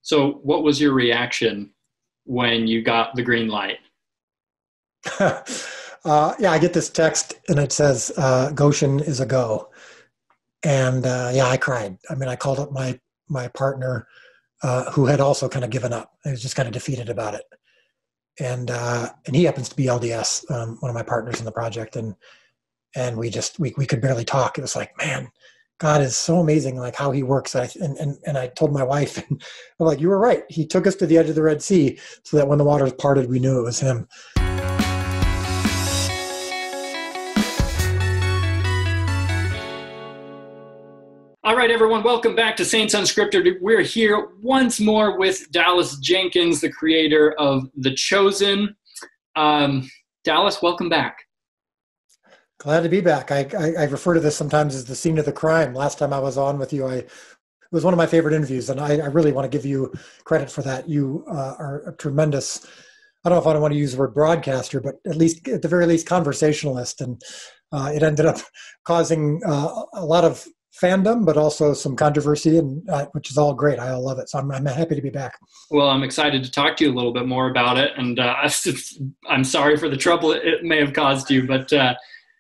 So what was your reaction when you got the green light? I get this text and it says, Goshen is a go. And I cried. I mean, I called up my partner who had also kind of given up. He was just kind of defeated about it. And he happens to be LDS, one of my partners in the project. And we could barely talk. It was like, man, God is so amazing, like how he works. And I told my wife, and I'm like, you were right. He took us to the edge of the Red Sea so that when the waters parted, we knew it was him. All right, everyone, welcome back to Saints Unscripted. We're here once more with Dallas Jenkins, the creator of The Chosen. Dallas, welcome back. Glad to be back. I refer to this sometimes as the scene of the crime. Last time I was on with you, it was one of my favorite interviews, and I really want to give you credit for that. You are a tremendous, I don't know if I don't want to use the word broadcaster, but at the very least, conversationalist. And it ended up causing a lot of fandom, but also some controversy, and which is all great. I all love it. So I'm happy to be back. Well, I'm excited to talk to you a little bit more about it. And I'm sorry for the trouble it may have caused you, but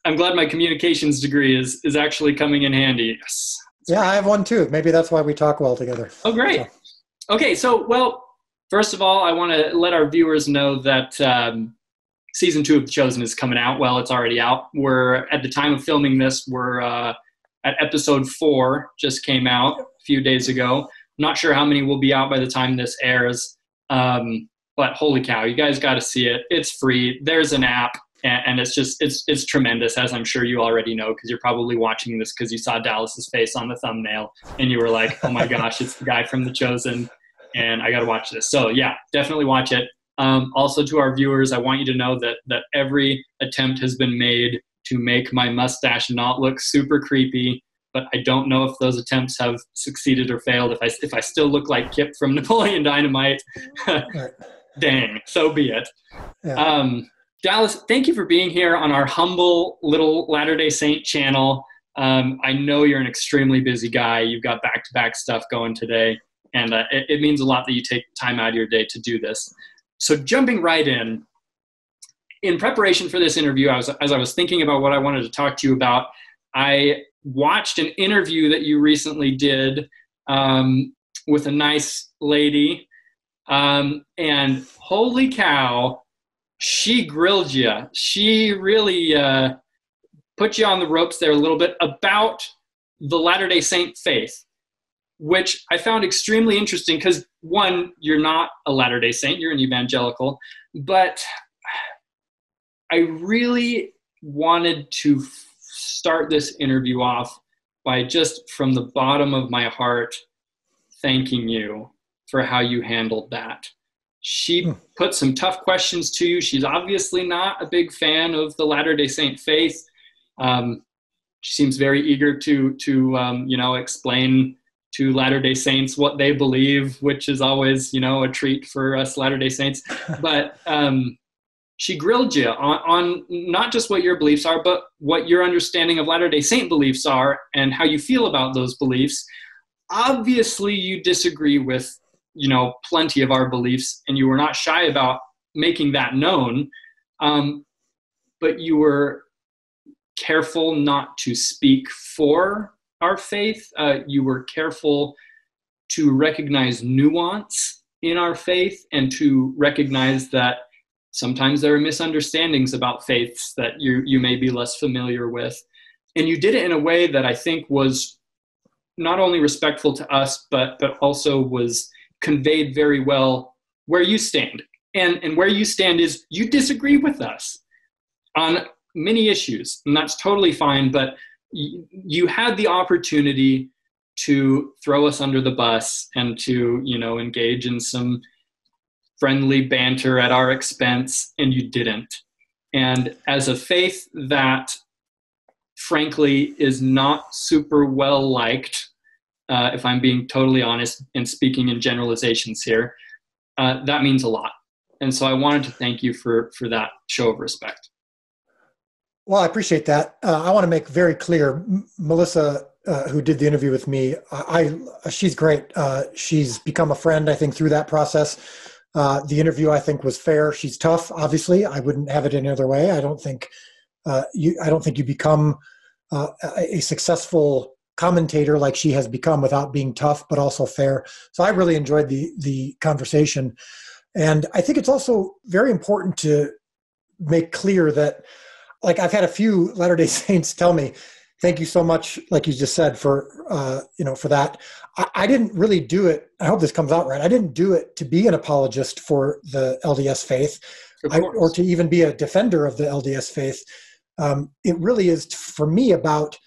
I'm glad my communications degree is actually coming in handy. Yes. Yeah, I have one too. Maybe that's why we talk well together. Oh, great. Okay, so, well, first of all, I want to let our viewers know that season 2 of The Chosen is coming out. Well, it's already out. We're, at the time of filming this, we're at episode 4, just came out a few days ago. I'm not sure how many will be out by the time this airs, but holy cow, you guys got to see it. It's free. There's an app, and it's tremendous, as I'm sure you already know, because you're probably watching this because you saw Dallas's face on the thumbnail, and you were like, oh my gosh, it's the guy from The Chosen, and I got to watch this. So yeah, definitely watch it. Also, to our viewers, I want you to know that every attempt has been made to make my mustache not look super creepy, but I don't know if those attempts have succeeded or failed. If I still look like Kip from Napoleon Dynamite, dang, so be it. Yeah. Dallas, thank you for being here on our humble little Latter-day Saint channel. I know you're an extremely busy guy. You've got back-to-back stuff going today, and it means a lot that you take time out of your day to do this. So jumping right in preparation for this interview, as I was thinking about what I wanted to talk to you about, I watched an interview that you recently did with a nice lady, and holy cow, she grilled you. She really put you on the ropes there a little bit about the Latter-day Saint faith, which I found extremely interesting because, one, you're not a Latter-day Saint, you're an evangelical, but I really wanted to start this interview off by just from the bottom of my heart thanking you for how you handled that. She put some tough questions to you. She's obviously not a big fan of the Latter-day Saint faith. She seems very eager to explain to Latter-day Saints what they believe, which is always, a treat for us Latter-day Saints. But she grilled you on not just what your beliefs are, but what your understanding of Latter-day Saint beliefs are and how you feel about those beliefs. Obviously, you disagree with, plenty of our beliefs, and you were not shy about making that known. But you were careful not to speak for our faith. You were careful to recognize nuance in our faith and to recognize that sometimes there are misunderstandings about faiths that you may be less familiar with. And you did it in a way that I think was not only respectful to us, but also was conveyed very well where you stand. And where you stand is you disagree with us on many issues, and that's totally fine, but you had the opportunity to throw us under the bus and to, engage in some friendly banter at our expense, and you didn't. And as a faith that, frankly, is not super well liked, if I'm being totally honest and speaking in generalizations here, that means a lot. And so I wanted to thank you for that show of respect. Well, I appreciate that. I want to make very clear, Melissa who did the interview with me, she's great. She's become a friend, I think, through that process. The interview, I think, was fair. She's tough, obviously. I wouldn't have it any other way. I don't think you become a successful commentator like she has become without being tough, but also fair. So I really enjoyed the conversation. And I think it's also very important to make clear that, like, I've had a few Latter-day Saints tell me, thank you so much, like you just said, for for that. I didn't really do it. I hope this comes out right. I didn't do it to be an apologist for the LDS faith, or to even be a defender of the LDS faith. It really is, for me, about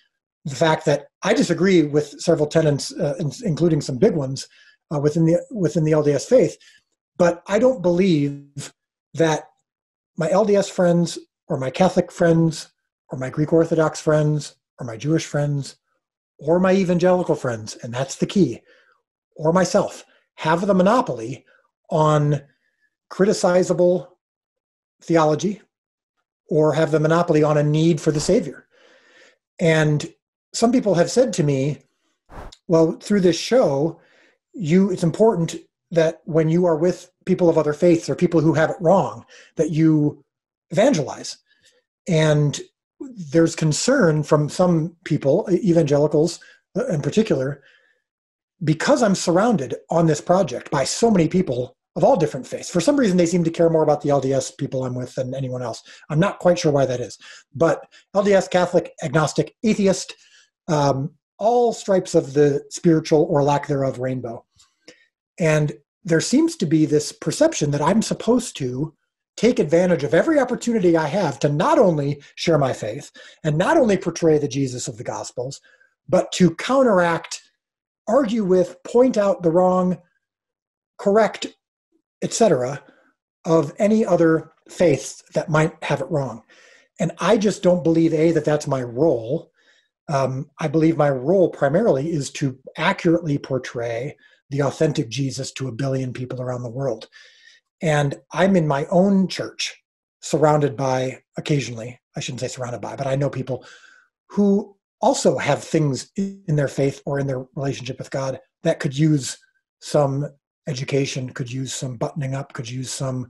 the fact that I disagree with several tenets, including some big ones within the LDS faith. But I don't believe that my LDS friends, or my Catholic friends, or my Greek Orthodox friends, or my Jewish friends, or my evangelical friends, and that's the key, or myself, have the monopoly on criticizable theology, or have the monopoly on a need for the Savior. And some people have said to me, well, through this show, it's important that when you are with people of other faiths or people who have it wrong, that you evangelize. And there's concern from some people, evangelicals in particular, because I'm surrounded on this project by so many people of all different faiths. For some reason, they seem to care more about the LDS people I'm with than anyone else. I'm not quite sure why that is. But LDS, Catholic, agnostic, atheist, all stripes of the spiritual or lack thereof rainbow. And there seems to be this perception that I'm supposed to take advantage of every opportunity I have to not only share my faith and not only portray the Jesus of the Gospels, but to counteract, argue with, point out the wrong, correct, etc., of any other faiths that might have it wrong. And I just don't believe, that that's my role. I believe my role primarily is to accurately portray the authentic Jesus to 1 billion people around the world. And I'm in my own church, surrounded by, occasionally, I shouldn't say surrounded by, but I know people who also have things in their faith or in their relationship with God that could use some education, could use some buttoning up, could use some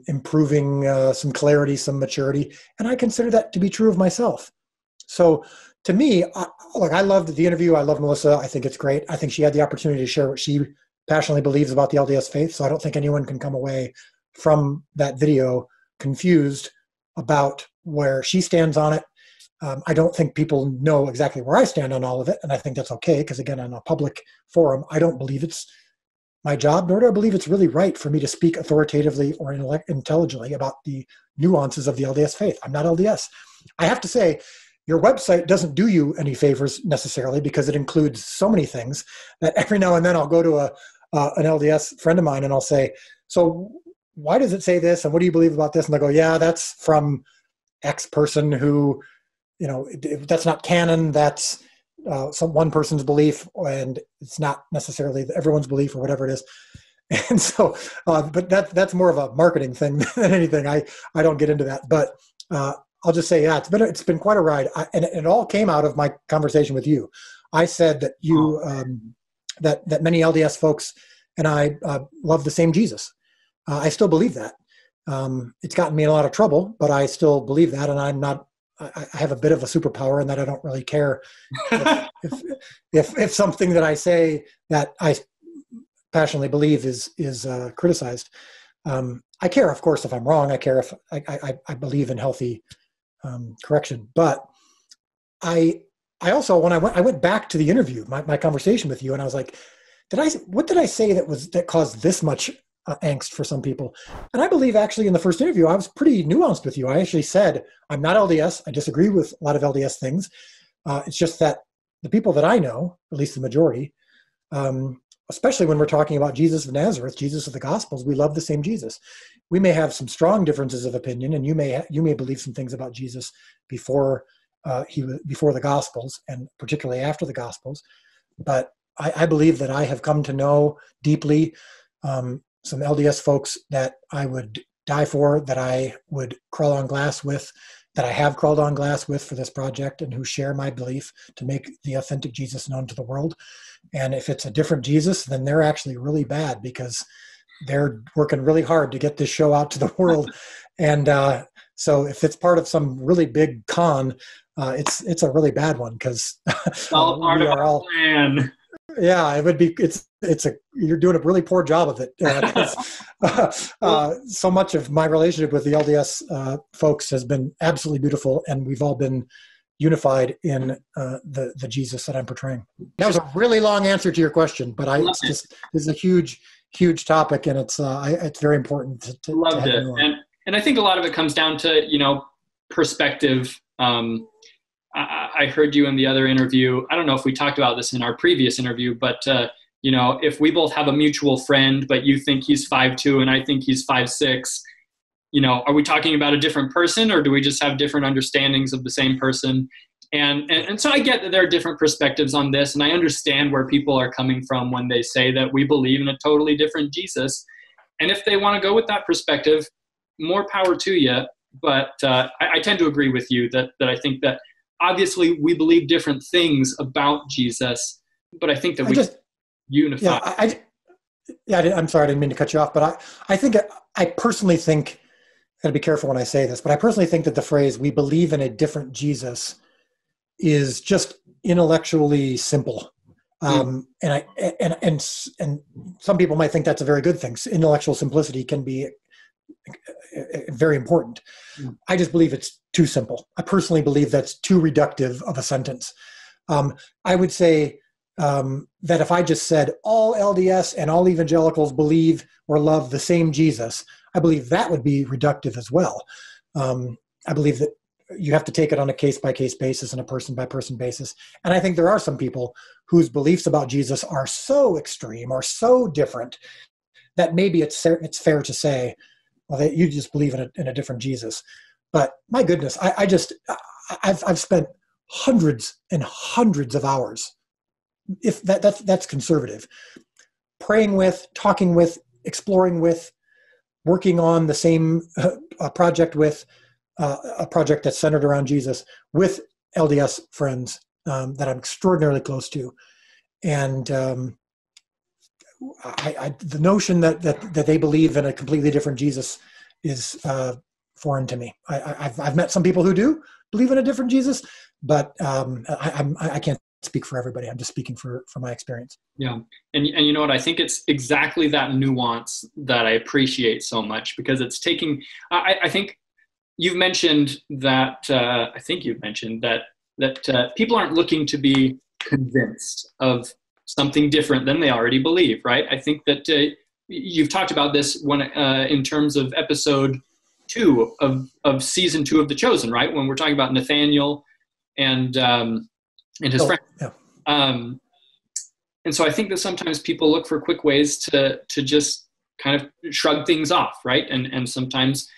improving, some clarity, some maturity. And I consider that to be true of myself. So to me, I loved the interview. I love Melissa. I think it's great. I think she had the opportunity to share what she passionately believes about the LDS faith. So I don't think anyone can come away from that video confused about where she stands on it. I don't think people know exactly where I stand on all of it. And I think that's okay, because again, on a public forum, I don't believe it's my job, nor do I believe it's really right for me to speak authoritatively or intelligently about the nuances of the LDS faith. I'm not LDS. I have to say, your website doesn't do you any favors necessarily, because it includes so many things that every now and then I'll go to an LDS friend of mine and I'll say, so why does it say this? And what do you believe about this? And they'll go, yeah, that's from X person who, that's not canon. That's one person's belief, and it's not necessarily everyone's belief or whatever it is. And so, but that's more of a marketing thing than anything. I don't get into that, but I'll just say, yeah, it's been quite a ride, and it all came out of my conversation with you. I said that you that many LDS folks and I love the same Jesus. I still believe that. It's gotten me in a lot of trouble, but I still believe that, and I have a bit of a superpower in that I don't really care if something that I say that I passionately believe is criticized. I care, of course, if I'm wrong. I care if I believe in healthy correction. But I also, when I went back to the interview, my conversation with you, and I was like, what did I say that caused this much angst for some people? And I believe actually in the first interview, I was pretty nuanced with you. I actually said, I'm not LDS. I disagree with a lot of LDS things. It's just that the people that I know, at least the majority, especially when we're talking about Jesus of Nazareth, Jesus of the Gospels, we love the same Jesus. We may have some strong differences of opinion, and you may believe some things about Jesus before the Gospels, and particularly after the Gospels. But I believe that I have come to know deeply some LDS folks that I would die for, that I would crawl on glass with, that I have crawled on glass with for this project and who share my belief to make the authentic Jesus known to the world. And if it's a different Jesus, then they're actually really bad because they're working really hard to get this show out to the world. And so if it's part of some really big con, it's a really bad one because all part of our plan. Yeah, it would be. You're doing a really poor job of it. So much of my relationship with the LDS folks has been absolutely beautiful, and we've all been unified in the Jesus that I'm portraying. That was a really long answer to your question, but this is a huge topic, and it's very important to loved it. And I think a lot of it comes down to perspective. I heard you in the other interview. I don't know if we talked about this in our previous interview, but if we both have a mutual friend, but you think he's 5'2" and I think he's 5'6", are we talking about a different person, or do we just have different understandings of the same person? And so I get that there are different perspectives on this, and I understand where people are coming from when they say that we believe in a totally different Jesus. And if they want to go with that perspective, more power to you. But I tend to agree with you that I think that obviously we believe different things about Jesus, but I think that we unify. I'm sorry, I didn't mean to cut you off, but I personally think, I gotta be careful when I say this, but I personally think that the phrase "we believe in a different Jesus" is just intellectually simple. And some people might think that's a very good thing. Intellectual simplicity can be very important. I just believe it's too simple. I personally believe that's too reductive of a sentence. I would say that if I just said all LDS and all evangelicals believe or love the same Jesus, I believe that would be reductive as well. I believe that you have to take it on a case-by-case basis and a person-by-person basis. And I think there are some people whose beliefs about Jesus are so extreme or so different that maybe it's fair to say, well, you just believe in a different Jesus. But my goodness, I've spent hundreds and hundreds of hours, if that's conservative, praying with, talking with, exploring with, working on the same project with a project that's centered around Jesus with LDS friends that I'm extraordinarily close to. And the notion that they believe in a completely different Jesus is foreign to me. I've met some people who do believe in a different Jesus, but I can't speak for everybody. I'm just speaking for my experience. Yeah. And you know what? I think it's exactly that nuance that I appreciate so much, because it's taking, I think you've mentioned that, that people aren't looking to be convinced of something different than they already believe, right? I think that you've talked about this when in terms of episode 2 of season 2 of The Chosen, right? When we're talking about Nathaniel and his friend. Yeah. And so I think that sometimes people look for quick ways to just kind of shrug things off, right? And sometimes,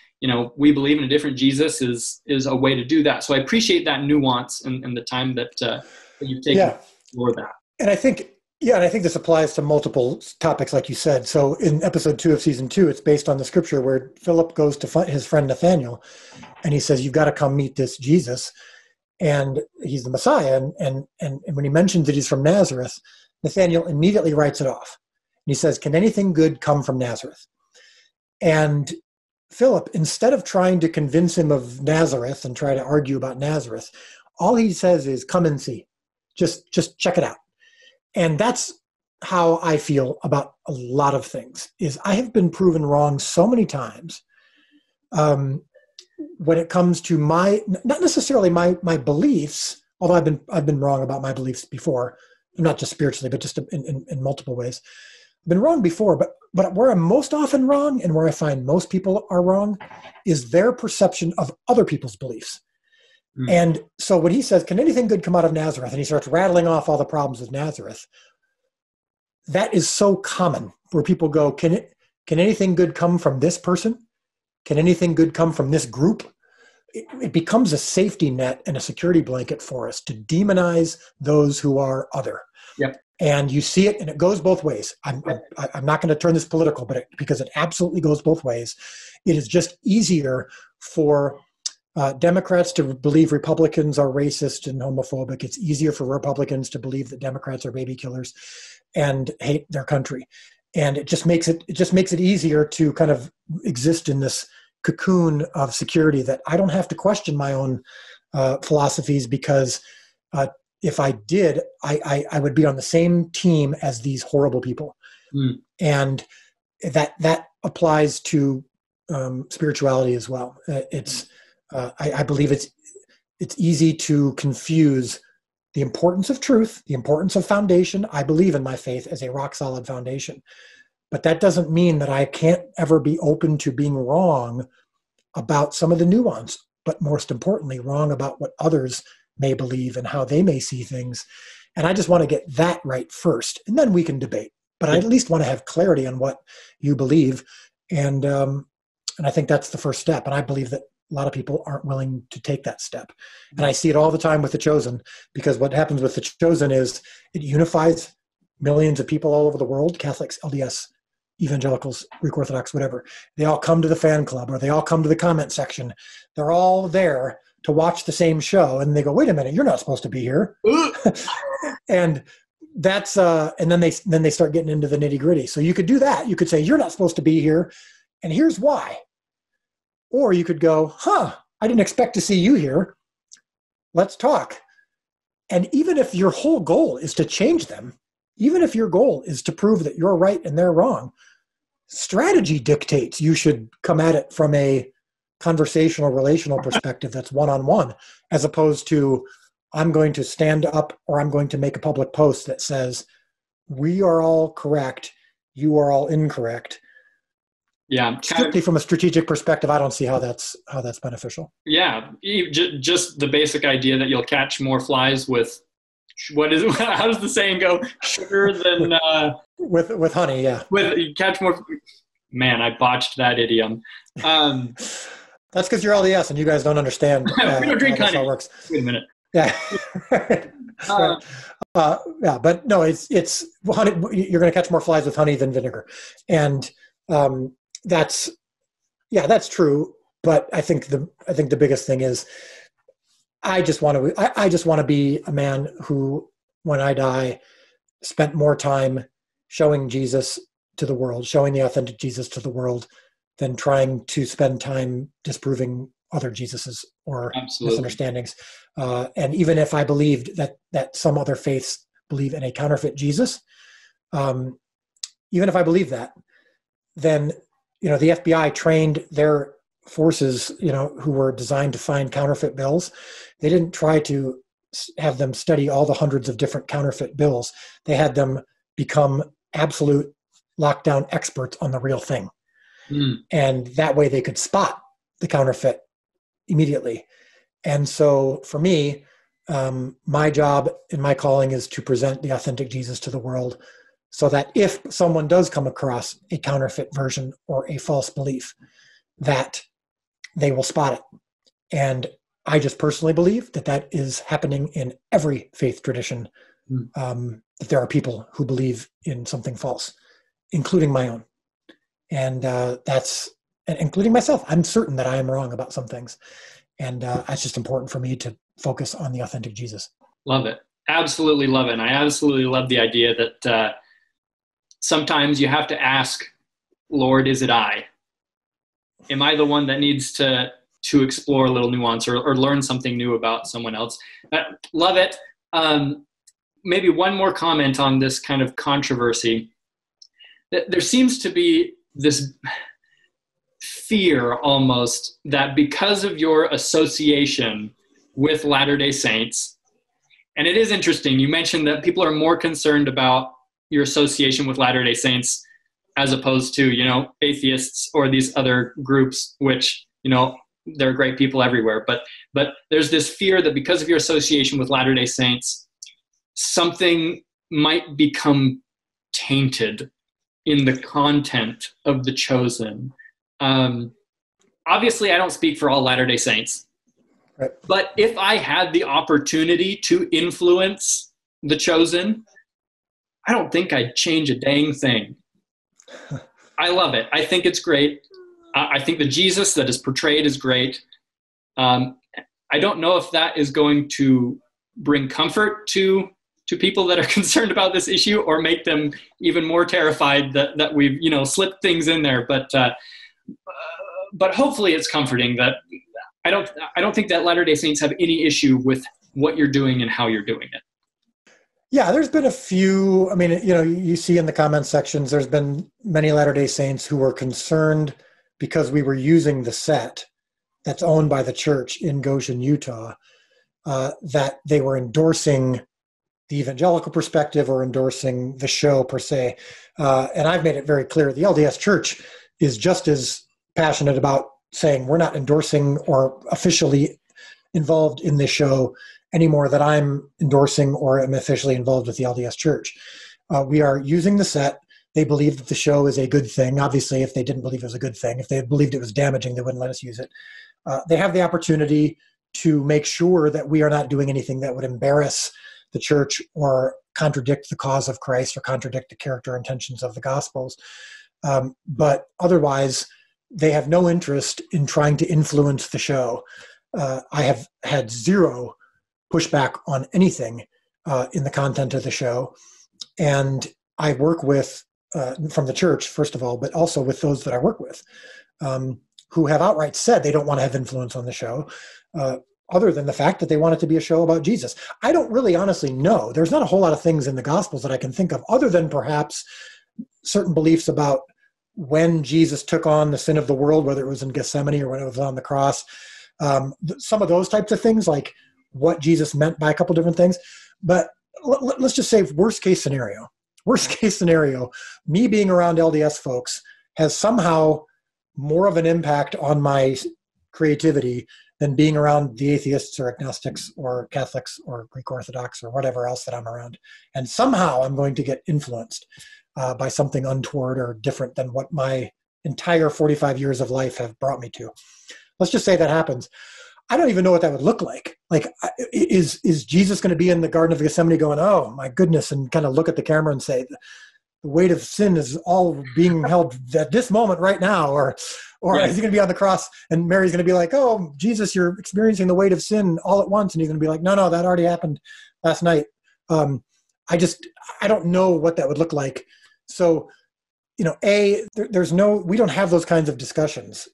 we believe in a different Jesus is a way to do that. So I appreciate that nuance and the time that you've taken for that. And I think this applies to multiple topics, like you said. So in episode 2 of season 2, it's based on the scripture where Philip goes to his friend Nathaniel, and he says, "You've got to come meet this Jesus." And he's the Messiah. And when he mentions that he's from Nazareth, Nathaniel immediately writes it off. And he says, "Can anything good come from Nazareth?" And Philip, instead of trying to convince him of Nazareth and try to argue about Nazareth, all he says is, "Come and see. Just check it out." And that's how I feel about a lot of things, is I have been proven wrong so many times when it comes to not necessarily my beliefs, although I've been wrong about my beliefs before, not just spiritually, but just in multiple ways. I've been wrong before, but where I'm most often wrong and where I find most people are wrong is their perception of other people's beliefs. And so when he says, "Can anything good come out of Nazareth?" and he starts rattling off all the problems with Nazareth, that is so common, where people go, can anything good come from this person? Can anything good come from this group? It becomes a safety net and a security blanket for us to demonize those who are other. Yep. And you see it, and it goes both ways. I'm not going to turn this political, because it absolutely goes both ways. It is just easier for Democrats to believe Republicans are racist and homophobic. It's easier for Republicans to believe that Democrats are baby killers and hate their country. And it just makes it easier to kind of exist in this cocoon of security that I don't have to question my own philosophies, because if I did, I would be on the same team as these horrible people. Mm. And that applies to spirituality as well. I believe it's easy to confuse the importance of truth, the importance of foundation. I believe in my faith as a rock solid foundation, but that doesn't mean that I can't ever be open to being wrong about some of the nuance, but most importantly, wrong about what others may believe and how they may see things. And I just want to get that right first, and then we can debate. But I at least want to have clarity on what you believe. And I think that's the first step. And I believe that a lot of people aren't willing to take that step. And I see it all the time with The Chosen, because what happens with The Chosen is it unifies millions of people all over the world, Catholics, LDS, evangelicals, Greek Orthodox, whatever. They all come to the fan club, or they all come to the comment section. They're all there to watch the same show. And they go, wait a minute, you're not supposed to be here. And that's, and then they start getting into the nitty gritty. So you could do that. You could say, you're not supposed to be here, and here's why. Or you could go, I didn't expect to see you here. Let's talk. And even if your whole goal is to change them, even if your goal is to prove that you're right and they're wrong, strategy dictates you should come at it from a conversational, relational perspective that's one-on-one, as opposed to, I'm going to stand up, or I'm going to make a public post that says, we are all correct, you are all incorrect. Yeah. Strictly from a strategic perspective, I don't see how that's beneficial. Yeah. Just the basic idea that you'll catch more flies with, how does the saying go? Sugar than with honey. Yeah. You catch more. Man, I botched that idiom. That's because you're LDS and you guys don't understand. We don't drink honey. How it works. Wait a minute. Yeah. Yeah, but no, it's honey. You're going to catch more flies with honey than vinegar, and that's true. But I think the biggest thing is, I just want to be a man who, when I die, spent more time showing Jesus to the world, showing the authentic Jesus to the world, than trying to spend time disproving other Jesuses or misunderstandings. And even if I believed that some other faiths believe in a counterfeit Jesus, even if I believe that, then the FBI trained their forces, who were designed to find counterfeit bills. They didn't try to have them study all the hundreds of different counterfeit bills. They had them become absolute lockdown experts on the real thing. And that way they could spot the counterfeit immediately. And so for me, my job and my calling is to present the authentic Jesus to the world, so that if someone does come across a counterfeit version or a false belief, that they will spot it. And I just personally believe that is happening in every faith tradition, that there are people who believe in something false, including my own. And that's including myself. I'm certain that I am wrong about some things. And it's just important for me to focus on the authentic Jesus. Love it. Absolutely love it. And I absolutely love the idea that sometimes you have to ask, Lord, is it I? Am I the one that needs to explore a little nuance or learn something new about someone else? Love it. Maybe one more comment on this kind of controversy. There seems to be this fear almost that because of your association with Latter-day Saints, and it is interesting, you mentioned that people are more concerned about your association with Latter-day Saints as opposed to, atheists or these other groups, which, there are great people everywhere. But there's this fear that because of your association with Latter-day Saints, something might become tainted in the content of The Chosen. Obviously, I don't speak for all Latter-day Saints. Right. But if I had the opportunity to influence The Chosen, I don't think I'd change a dang thing. I love it. I think it's great. I think the Jesus that is portrayed is great. I don't know if that is going to bring comfort to people that are concerned about this issue, or make them even more terrified that we've, slipped things in there. But hopefully it's comforting that I don't think that Latter-day Saints have any issue with what you're doing and how you're doing it. Yeah, there's been a few, you see in the comment sections, there's been many Latter-day Saints who were concerned because we were using the set that's owned by the church in Goshen, Utah, that they were endorsing the evangelical perspective or endorsing the show per se. And I've made it very clear, the LDS Church is just as passionate about saying we're not endorsing or officially involved in this show anymore that I'm endorsing or am officially involved with the LDS Church. We are using the set. They believe that the show is a good thing. Obviously, if they didn't believe it was a good thing, if they believed it was damaging, they wouldn't let us use it. They have the opportunity to make sure that we are not doing anything that would embarrass the church or contradict the cause of Christ or contradict the character and intentions of the Gospels. But otherwise, they have no interest in trying to influence the show. I have had zero pushback on anything in the content of the show. And I work with, from the church, first of all, but also with those that I work with, who have outright said they don't want to have influence on the show, other than the fact that they want it to be a show about Jesus. I don't really honestly know. There's not a whole lot of things in the Gospels that I can think of, other than perhaps certain beliefs about when Jesus took on the sin of the world, whether it was in Gethsemane or when it was on the cross. Some of those types of things, like what Jesus meant by a couple different things. But let's just say worst case scenario, me being around LDS folks has somehow more of an impact on my creativity than being around the atheists or agnostics or Catholics or Greek Orthodox or whatever else that I'm around. And somehow I'm going to get influenced by something untoward or different than what my entire 45 years of life have brought me to. Let's just say that happens. I don't even know what that would look like. Like, is Jesus going to be in the Garden of Gethsemane going, oh my goodness, and kind of look at the camera and say, the weight of sin is all being held at this moment right now? Or is he going to be on the cross and Mary's going to be like, oh, Jesus, you're experiencing the weight of sin all at once. And he's going to be like, no, that already happened last night. I don't know what that would look like. So, we don't have those kinds of discussions.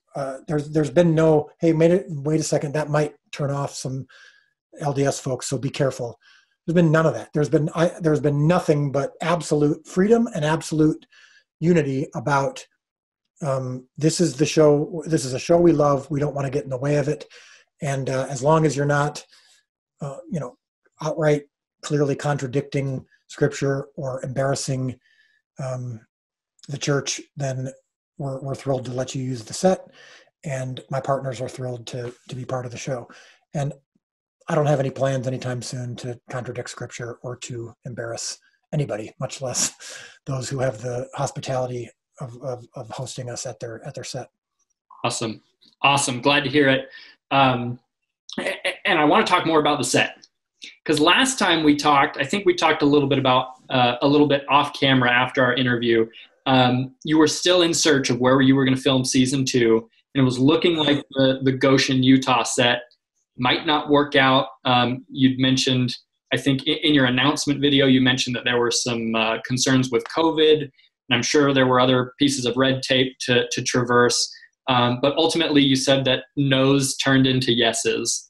There's been no, hey, wait a second, that might turn off some LDS folks, so be careful. There's been none of that. There's been nothing but absolute freedom and absolute unity about this is the show. This is a show we love. We don't want to get in the way of it. And as long as you're not, outright clearly contradicting Scripture or embarrassing the church, then we're thrilled to let you use the set, and my partners are thrilled to be part of the show. And I don't have any plans anytime soon to contradict Scripture or to embarrass anybody, much less those who have the hospitality of hosting us at their set. Awesome. Glad to hear it. And I want to talk more about the set, because last time we talked, I think we talked a little bit off camera after our interview. You were still in search of where you were going to film season 2, and it was looking like the Goshen, Utah set might not work out. You'd mentioned, I think in your announcement video, you mentioned that there were some concerns with COVID, and I'm sure there were other pieces of red tape to traverse. But ultimately you said that no's turned into yeses.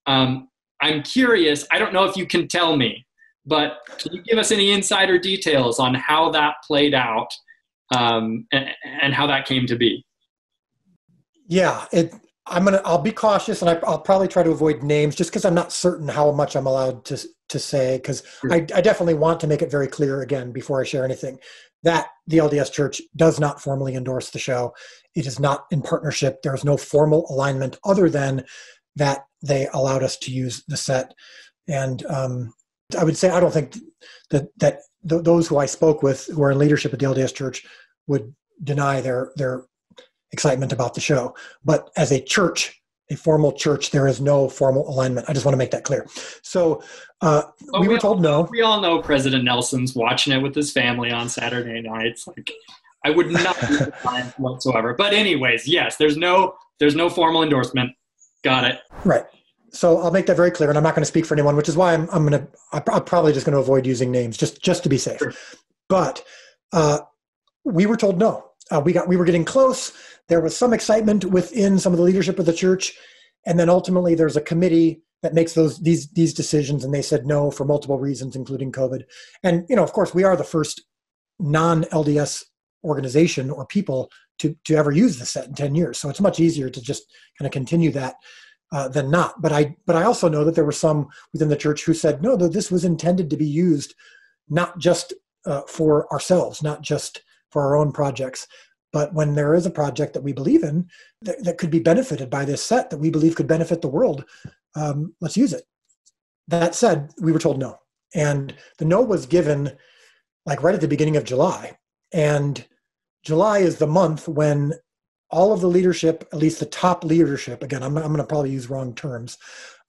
I'm curious, I don't know if you can tell me, but can you give us any insider details on how that played out and how that came to be? Yeah, I'll be cautious, and I'll probably try to avoid names just because I'm not certain how much I'm allowed to say, because I definitely want to make it very clear again before I share anything that the LDS Church does not formally endorse the show. It is not in partnership. There is no formal alignment other than that they allowed us to use the set. And I would say I don't think that those who I spoke with who are in leadership at the LDS Church would deny their excitement about the show. But as a church, a formal church, there is no formal alignment. I just want to make that clear. So we were told no. We all know President Nelson's watching it with his family on Saturday nights. Like, I would not be surprised whatsoever. But anyways, yes, there's no formal endorsement. Got it. Right. So I'll make that very clear, and I'm not going to speak for anyone, which is why I'm probably just going to avoid using names just to be safe. Sure. But we were told no. We were getting close. There was some excitement within some of the leadership of the church, and then ultimately there's a committee that makes these decisions, and they said no for multiple reasons, including COVID. And of course, we are the first non-LDS organization or people to ever use the set in 10 years. So it's much easier to just kind of continue that than not. But I also know that there were some within the church who said, no, this was intended to be used not just for ourselves, not just for our own projects, but when there is a project that we believe in that could be benefited by this set that we believe could benefit the world, let's use it. That said, we were told no. And the no was given like right at the beginning of July. And July is the month when all of the leadership, at least the top leadership, again, I'm going to probably use wrong terms,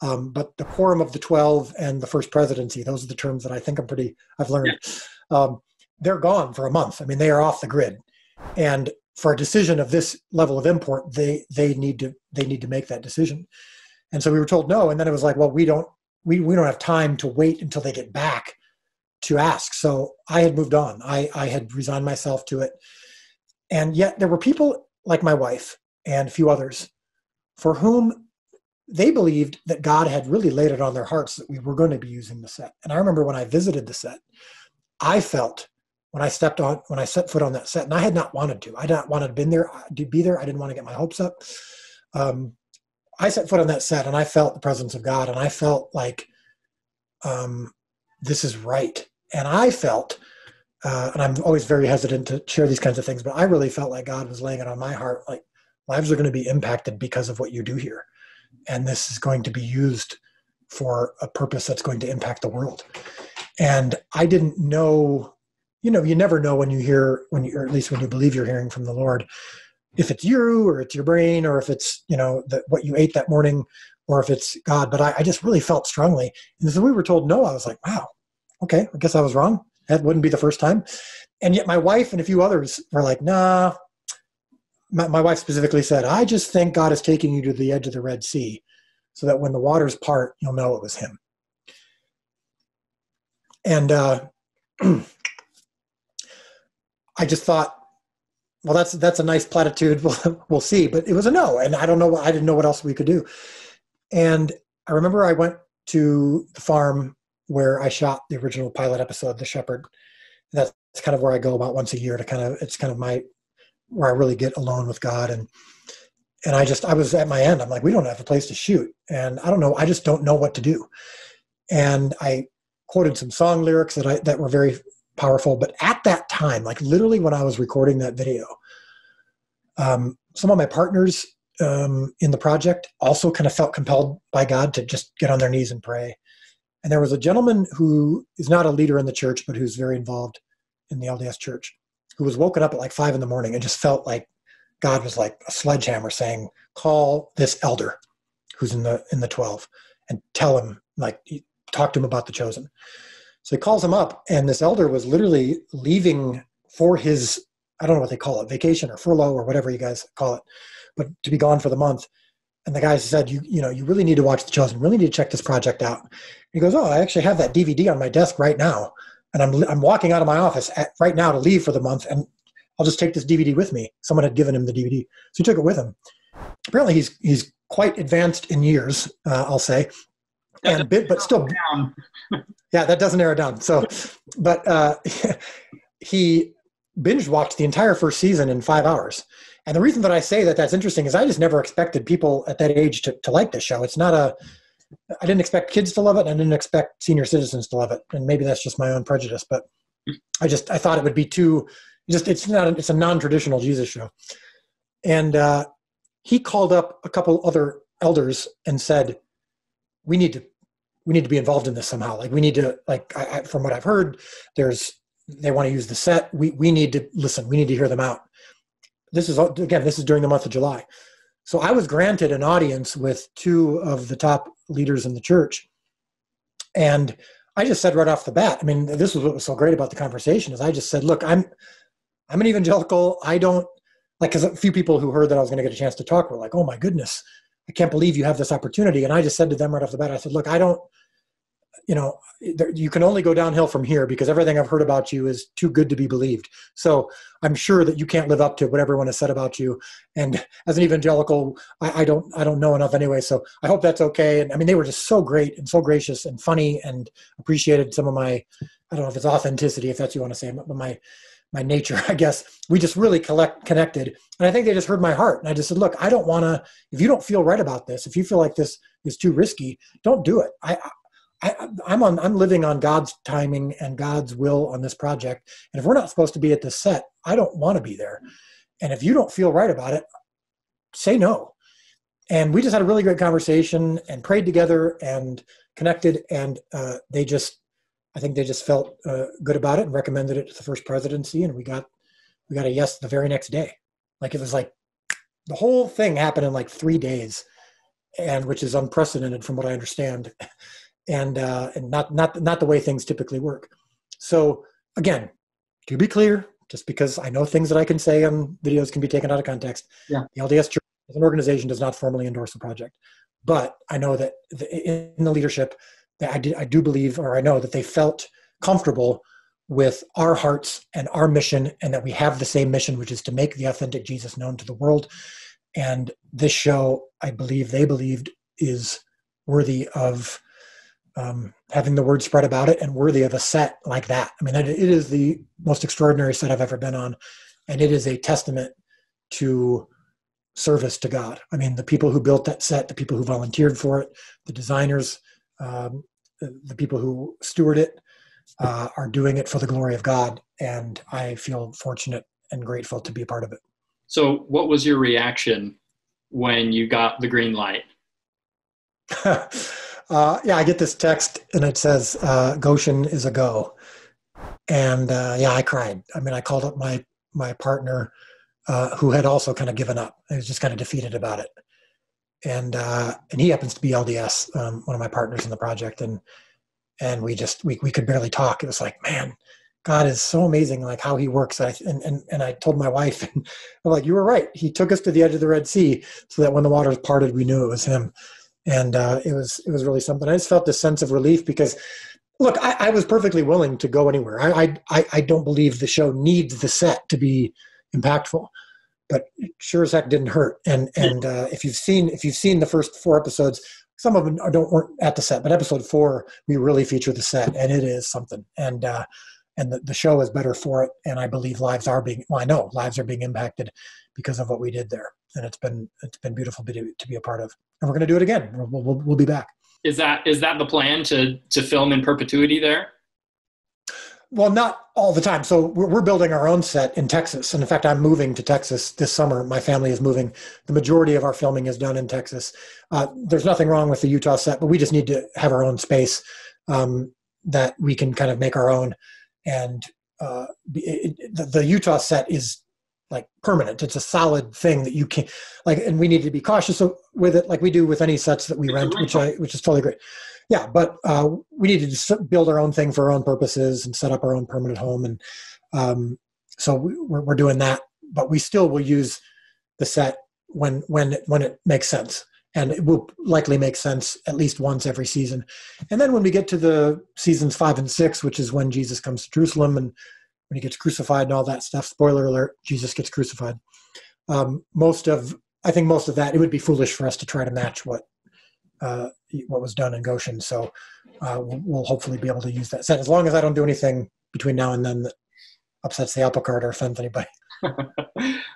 but the quorum of the 12 and the first presidency, those are the terms that I think I've learned. They're gone for a month. I mean, they are off the grid. And for a decision of this level of import, they need to make that decision. And so we were told no. And then it was like, well, we don't have time to wait until they get back to ask. So I had moved on. I had resigned myself to it. And yet there were people like my wife and a few others for whom they believed that God had really laid it on their hearts that we were going to be using the set. And I remember when I visited the set, I felt when I set foot on that set, and I had not wanted to. I had not wanted to be there. I didn't want to get my hopes up. I set foot on that set, and I felt the presence of God, and I felt like this is right. And I felt, and I'm always very hesitant to share these kinds of things, but I really felt like God was laying it on my heart, like lives are going to be impacted because of what you do here. And this is going to be used for a purpose that's going to impact the world. And I didn't know, you never know or at least when you believe you're hearing from the Lord, if it's you or it's your brain or if it's, what you ate that morning or if it's God. But I just really felt strongly. And as we were told no, I was like, wow, okay, I guess I was wrong. That wouldn't be the first time. And yet my wife and a few others were like, nah. My wife specifically said, I just think God is taking you to the edge of the Red Sea so that when the waters part, you'll know it was him. And I just thought, well, that's a nice platitude. We'll see. But it was a no. And I didn't know what else we could do. And I remember I went to the farm where I shot the original pilot episode, The Shepherd. That's kind of where I go about once a year it's kind of where I really get alone with God. And I was at my end. I'm like, we don't have a place to shoot. And I don't know. I just don't know what to do. And I quoted some song lyrics that were very powerful. But at that time, like literally when I was recording that video, some of my partners in the project also kind of felt compelled by God to just get on their knees and pray. And there was a gentleman who is not a leader in the church, but who's very involved in the LDS church, who was woken up at like 5 a.m. and just felt like God was like a sledgehammer saying, call this elder who's in the 12 and tell him, like, talk to him about the chosen. So he calls him up, and this elder was literally leaving for his, I don't know what they call it, vacation or furlough or whatever you guys call it, but to be gone for the month. And the guy said, you really need to watch The Chosen, really need to check this project out. And he goes, oh, I actually have that DVD on my desk right now. And I'm walking out of my office right now to leave for the month, and I'll just take this DVD with me. Someone had given him the DVD. So he took it with him. Apparently he's quite advanced in years, I'll say. But still, yeah, that doesn't narrow it down. So, but he binge watched the entire first season in 5 hours. And the reason that I say that that's interesting is I just never expected people at that age to like this show. I didn't expect kids to love it. And I didn't expect senior citizens to love it. And maybe that's just my own prejudice, but I thought it would be it's a non-traditional Jesus show. And he called up a couple other elders and said, we need to be involved in this somehow. Like we need to, from what I've heard, they want to use the set. We need to listen. We need to hear them out. This is during the month of July. So I was granted an audience with 2 of the top leaders in the church. And I just said right off the bat, I mean, this was what was so great about the conversation is I just said, look, I'm an evangelical. I don't because a few people who heard that I was going to get a chance to talk were like, oh my goodness, I can't believe you have this opportunity. And I just said to them right off the bat, I said, look, I don't, you can only go downhill from here because everything I've heard about you is too good to be believed. So I'm sure that you can't live up to what everyone has said about you. And as an evangelical, I don't know enough anyway. So I hope that's okay. And I mean, they were just so great and so gracious and funny and appreciated some of my, I don't know if it's authenticity, if that's what you want to say, but my nature, I guess. We just really connected. And I think they just heard my heart. And I just said, look, I don't want to, if you don't feel right about this, if you feel like this is too risky, don't do it. I'm living on God's timing and God's will on this project. And if we're not supposed to be at the set, I don't want to be there. And if you don't feel right about it, say no. And we just had a really great conversation and prayed together and connected. And I think they just felt good about it and recommended it to the first presidency. And we got a yes the very next day. Like, it was like the whole thing happened in like 3 days, and which is unprecedented from what I understand. And not the way things typically work. So again, to be clear, just because I know things that I can say on videos can be taken out of context, yeah. The LDS Church as an organization does not formally endorse the project. But I know that in the leadership, that I do believe, or I know that they felt comfortable with our hearts and our mission, and that we have the same mission, which is to make the authentic Jesus known to the world. And this show, I believe they believed, is worthy of having the word spread about it and worthy of a set like that. I mean, it is the most extraordinary set I've ever been on. And it is a testament to service to God. I mean, the people who built that set, the people who volunteered for it, the designers, the people who steward it, are doing it for the glory of God. And I feel fortunate and grateful to be a part of it. So what was your reaction when you got the green light? I get this text and it says, Goshen is a go. And I cried. I mean, I called up my partner who had also kind of given up. He was just kind of defeated about it. And he happens to be LDS, one of my partners in the project. And we could barely talk. It was like, man, God is so amazing, like how he works. And I told my wife, and I'm like, you were right. He took us to the edge of the Red Sea so that when the waters parted, we knew it was him. And it was really something. I just felt this sense of relief because, look, I was perfectly willing to go anywhere. I don't believe the show needs the set to be impactful, but it sure as heck didn't hurt. And if you've seen the first 4 episodes, some of them weren't at the set, but episode 4 we really feature the set, and it is something. And the show is better for it. And I believe I know lives are being impacted because of what we did there. And it's been beautiful to be a part of. And we're going to do it again. We'll be back. Is that the plan to film in perpetuity there? Well, not all the time. So we're building our own set in Texas. And in fact, I'm moving to Texas this summer. My family is moving. The majority of our filming is done in Texas. There's nothing wrong with the Utah set, but we just need to have our own space that we can kind of make our own. And the Utah set is like permanent. It's a solid thing that you can and we need to be cautious with it, like we do with any sets that we rent, which is totally great. Yeah, but we need to just build our own thing for our own purposes and set up our own permanent home. And so we're doing that, but we still will use the set when it makes sense. And it will likely make sense at least once every season. And then when we get to the seasons 5 and 6, which is when Jesus comes to Jerusalem and when he gets crucified and all that stuff, spoiler alert, Jesus gets crucified. Most of that, it would be foolish for us to try to match what was done in Goshen. So we'll hopefully be able to use that set as long as I don't do anything between now and then that upsets the apple cart or offends anybody.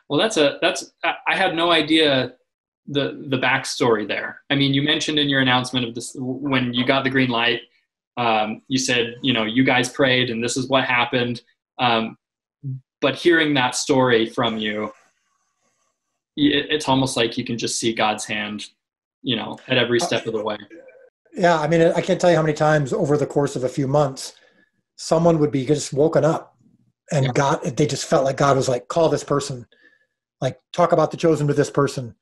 Well, I had no idea the backstory there. I mean, you mentioned in your announcement of this, when you got the green light, you said, you guys prayed and this is what happened. But hearing that story from you, it's almost like you can just see God's hand, at every step of the way. Yeah. I mean, I can't tell you how many times over the course of a few months, someone would be just woken up and they just felt like God was like, call this person, like talk about the chosen with this person,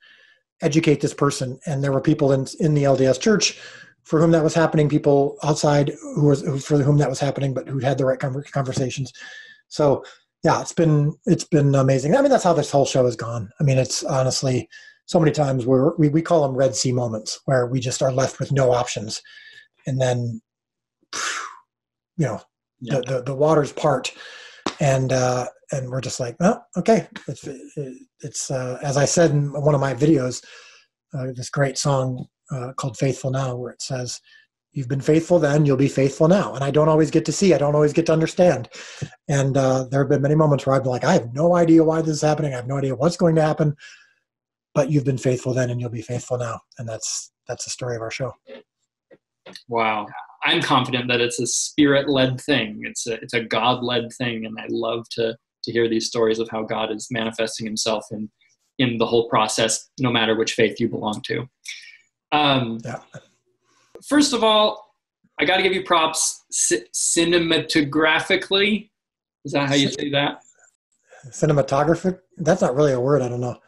educate this person. And there were people in the LDS Church for whom that was happening, people outside for whom that was happening, but who'd had the right conversations. So yeah, it's been amazing. I mean, that's how this whole show has gone. I mean, it's honestly so many times where we call them Red Sea moments, where we just are left with no options. And then, you know, Yeah. the waters part, and we're just like, oh, okay. It's as I said in one of my videos, this great song called Faithful Now, where it says, you've been faithful then, you'll be faithful now. And I don't always get to see, I don't always get to understand. And there have been many moments where I've been like, I have no idea why this is happening. I have no idea what's going to happen, but you've been faithful then and you'll be faithful now. And that's the story of our show. Wow. I'm confident that it's a spirit-led thing. It's a God-led thing. And I love to hear these stories of how God is manifesting himself in the whole process, no matter which faith you belong to. Yeah. First of all, I got to give you props cinematographically. Is that how you say that? Cinematographic? That's not really a word. I don't know.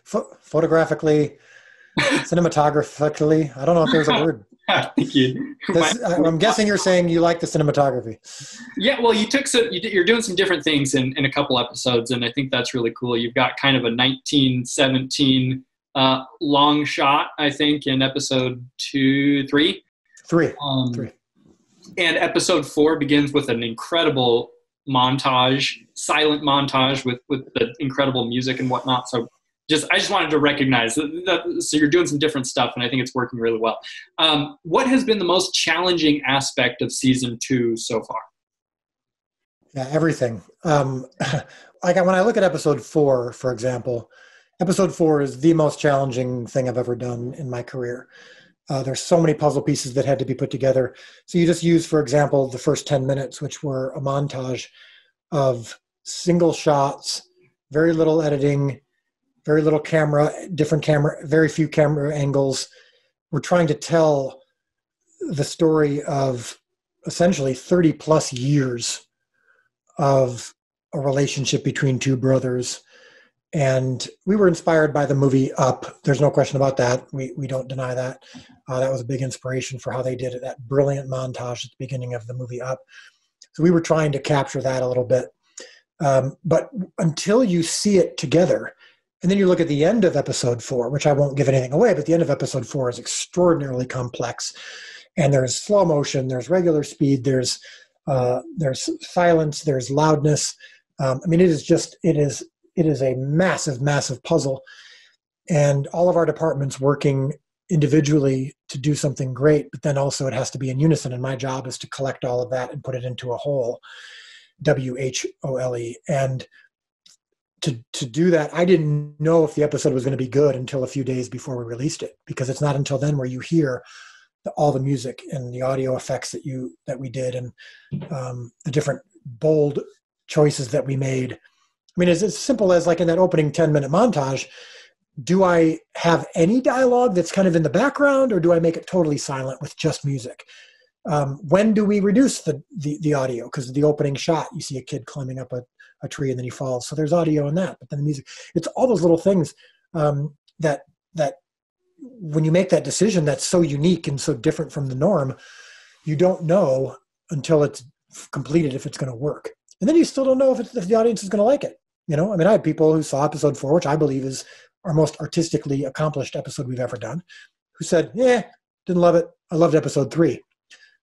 Photographically, cinematographically. I don't know if there's a word. Thank you. I'm guessing you're saying you like the cinematography. Yeah, well, you're doing some different things in a couple episodes, and I think that's really cool. You've got kind of a 1917 long shot, I think, in episode 3. Three. And episode 4 begins with an incredible montage, silent montage with the incredible music and whatnot. So I just wanted to recognize that. So you're doing some different stuff, and I think it's working really well. What has been the most challenging aspect of season 2 so far? Yeah, everything. Like when I look at episode 4, for example, episode 4 is the most challenging thing I've ever done in my career. There's so many puzzle pieces that had to be put together. So you just use, for example, the first 10 minutes, which were a montage of single shots, very little editing, very little camera, very few camera angles. We're trying to tell the story of essentially 30 plus years of a relationship between two brothers. And we were inspired by the movie Up. There's no question about that. We don't deny that. That was a big inspiration for how they did it, that brilliant montage at the beginning of the movie Up. So we were trying to capture that a little bit. But until you see it together, and then you look at the end of episode 4, which I won't give anything away, but the end of episode 4 is extraordinarily complex. And there's slow motion, there's regular speed, there's silence, there's loudness. I mean, it is a massive, massive puzzle. And all of our departments working individually to do something great, but then also it has to be in unison. And my job is to collect all of that and put it into a whole, WHOLE. And to do that, I didn't know if the episode was going to be good until a few days before we released it, because it's not until then where you hear all the music and the audio effects that we did, and the different bold choices that we made. I mean, it's as simple as, like, in that opening 10-minute montage, do I have any dialogue that's kind of in the background, or do I make it totally silent with just music? When do we reduce the audio? Because the opening shot, you see a kid climbing up a tree and then he falls. So there's audio in that, but then the music. It's all those little things that when you make that decision that's so unique and so different from the norm, you don't know until it's completed if it's going to work. And then you still don't know if the audience is going to like it. You know, I mean, I have people who saw episode 4, which I believe is our most artistically accomplished episode we've ever done, who said, yeah, didn't love it. I loved episode 3,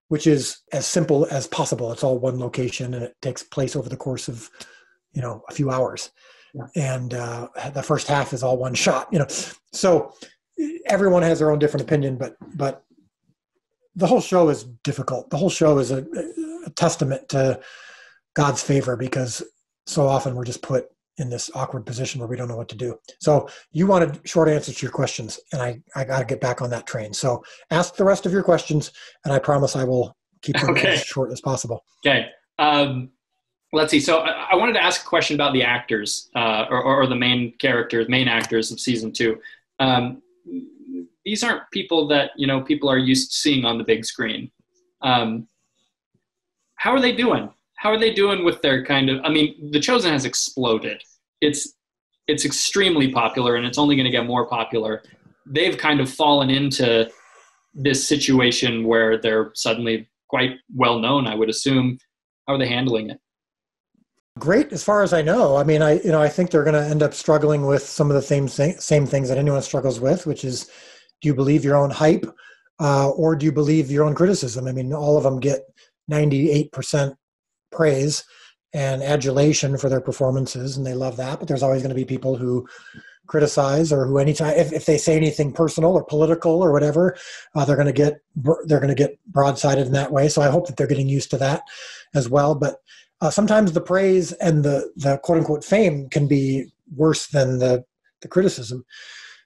which is as simple as possible. It's all one location and it takes place over the course of, a few hours. Yeah. And the first half is all one shot, So everyone has their own different opinion, but the whole show is difficult. The whole show is a testament to God's favor, because so often we're just put in this awkward position where we don't know what to do. So you wanted short answers to your questions, and I got to get back on that train. So ask the rest of your questions, and I promise I will keep them as short as possible. Okay. Let's see. So I wanted to ask a question about the actors or the main actors of season 2. These aren't people that, people are used to seeing on the big screen. How are they doing? How are they doing with their The Chosen has exploded. It's extremely popular, and it's only going to get more popular. They've kind of fallen into this situation where they're suddenly quite well known, I would assume. How are they handling it? Great, as far as I know. I mean, I think they're going to end up struggling with some of the same things that anyone struggles with, which is, do you believe your own hype, or do you believe your own criticism? I mean, all of them get 98% praise and adulation for their performances, and they love that. But there's always going to be people who criticize, or who anytime if they say anything personal or political or whatever, they're going to get broadsided in that way. So I hope that they're getting used to that as well. But sometimes the praise and the quote unquote fame can be worse than the criticism.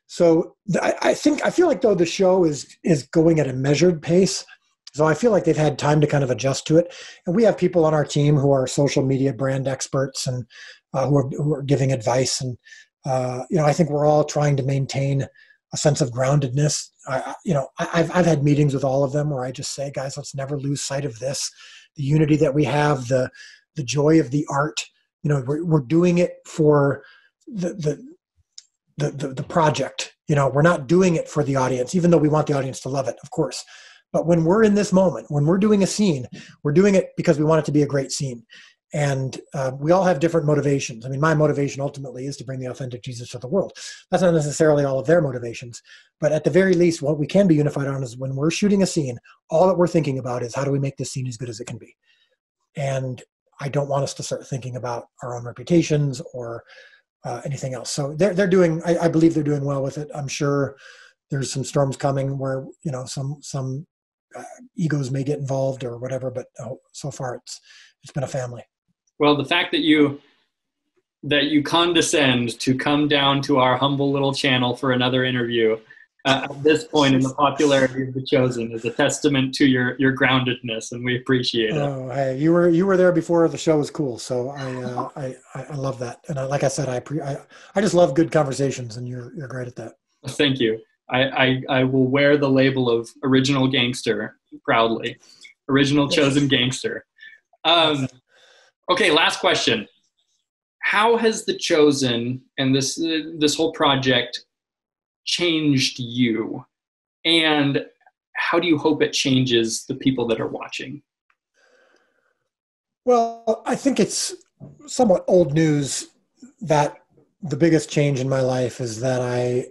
So I feel like, though, the show is going at a measured pace. So I feel like they've had time to kind of adjust to it. And we have people on our team who are social media brand experts and who are giving advice. And, I think we're all trying to maintain a sense of groundedness. I've had meetings with all of them where I just say, guys, let's never lose sight of this, the unity that we have, the joy of the art. We're doing it for the project. We're not doing it for the audience, even though we want the audience to love it, of course. But when we're in this moment, when we're doing a scene, we're doing it because we want it to be a great scene. And we all have different motivations. I mean, my motivation ultimately is to bring the authentic Jesus to the world. That's not necessarily all of their motivations. But at the very least, what we can be unified on is when we're shooting a scene, all that we're thinking about is, how do we make this scene as good as it can be? And I don't want us to start thinking about our own reputations or anything else. So they're doing, I believe they're doing well with it. I'm sure there's some storms coming where, some egos may get involved or whatever, but so far it's been a family. Well, the fact that you condescend to come down to our humble little channel for another interview at this point in the popularity of The Chosen is a testament to your groundedness, and we appreciate it. Oh, hey, you were there before the show was cool, so I love that. And like I said, I just love good conversations, and you're great at that. Thank you. I will wear the label of original gangster proudly. Original Chosen gangster. Okay, last question. How has The Chosen and this whole project changed you? And how do you hope it changes the people that are watching? Well, I think it's somewhat old news that the biggest change in my life is that I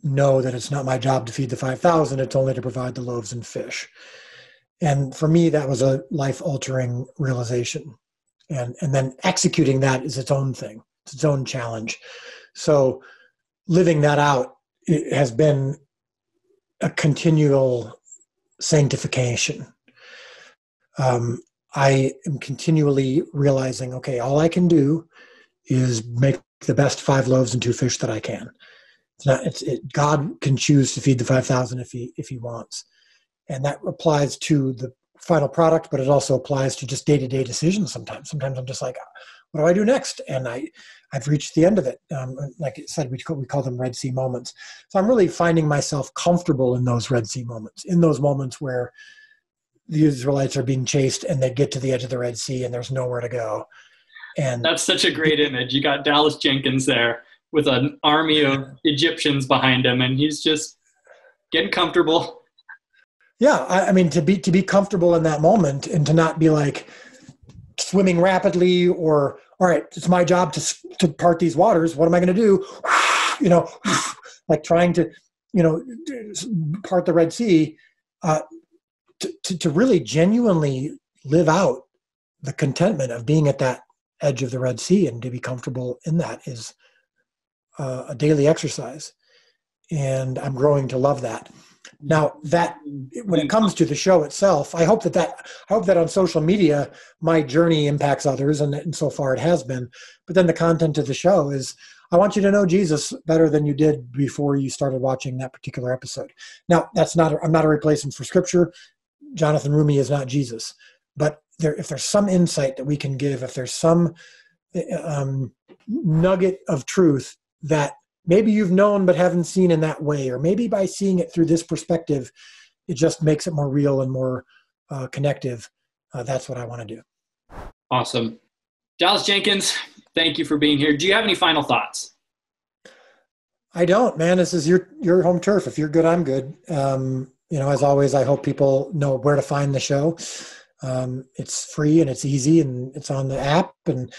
know that it's not my job to feed the 5,000, it's only to provide the loaves and fish. And for me, that was a life-altering realization. And then executing that is its own thing. It's its own challenge. So living that out, it has been a continual sanctification. I am continually realizing, okay, all I can do is make the best 5 loaves and 2 fish that I can. God can choose to feed the 5,000 if he wants. And that applies to the final product, but it also applies to just day-to-day decisions sometimes. Sometimes I'm just like, what do I do next? And I've reached the end of it. Like I said, we call them Red Sea moments. So I'm really finding myself comfortable in those Red Sea moments, in those moments where the Israelites are being chased and they get to the edge of the Red Sea and there's nowhere to go. And that's such a great image. You got Dallas Jenkins there with an army of Egyptians behind him, and he's just getting comfortable. Yeah, I mean, to be comfortable in that moment and to not be like swimming rapidly or, all right, it's my job to part these waters. What am I going to do? Like trying to, part the Red Sea, to really genuinely live out the contentment of being at that edge of the Red Sea and to be comfortable in that is a daily exercise. And I'm growing to love that. Now, that when it comes to the show itself, I hope that on social media my journey impacts others, and so far it has been. But then the content of the show is, I want you to know Jesus better than you did before you started watching that particular episode. Now, I'm not a replacement for Scripture. Jonathan Rumi is not Jesus, but if there's some insight that we can give, if there's some nugget of truth that maybe you've known but haven't seen in that way, or maybe by seeing it through this perspective, it just makes it more real and more connective. That's what I want to do. Awesome. Dallas Jenkins, thank you for being here. Do you have any final thoughts? I don't, man. This is your home turf. If you're good, I'm good. As always, I hope people know where to find the show. It's free and it's easy and it's on the app. And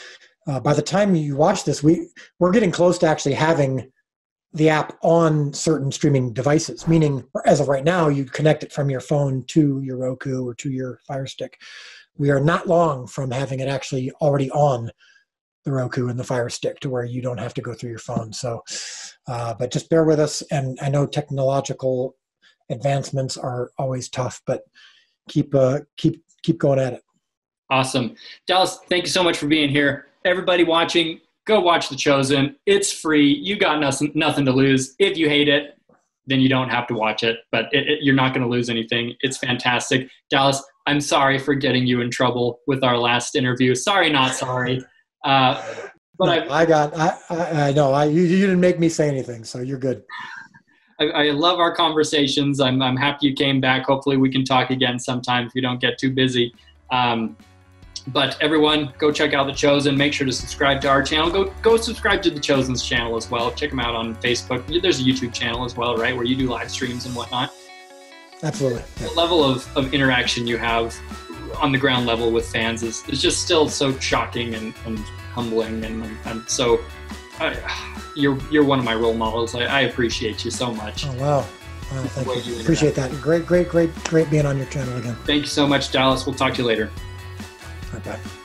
by the time you watch this, we're getting close to actually having the app on certain streaming devices, meaning as of right now, you connect it from your phone to your Roku or to your Fire Stick. We are not long from having it actually already on the Roku and the Fire Stick to where you don't have to go through your phone. So, but just bear with us. And I know technological advancements are always tough, but keep going at it. Awesome. Dallas, thank you so much for being here. Everybody watching, go watch The Chosen. It's free. You got nothing to lose. If you hate it, then you don't have to watch it, but you're not going to lose anything. It's fantastic. Dallas, I'm sorry for getting you in trouble with our last interview. Sorry, not sorry. But I know you didn't make me say anything, so you're good. I love our conversations. I'm happy you came back. Hopefully we can talk again sometime if you don't get too busy. But everyone, go check out The Chosen. Make sure to subscribe to our channel. Go subscribe to The Chosen's channel as well. Check them out on Facebook. There's a YouTube channel as well, right, where you do live streams and whatnot. Absolutely. Yeah. The level of interaction you have on the ground level with fans is just still so shocking and humbling. And I'm so you're one of my role models. I appreciate you so much. Oh, wow. Thank you. Appreciate that. Great being on your channel again. Thank you so much, Dallas. We'll talk to you later. Bye-bye.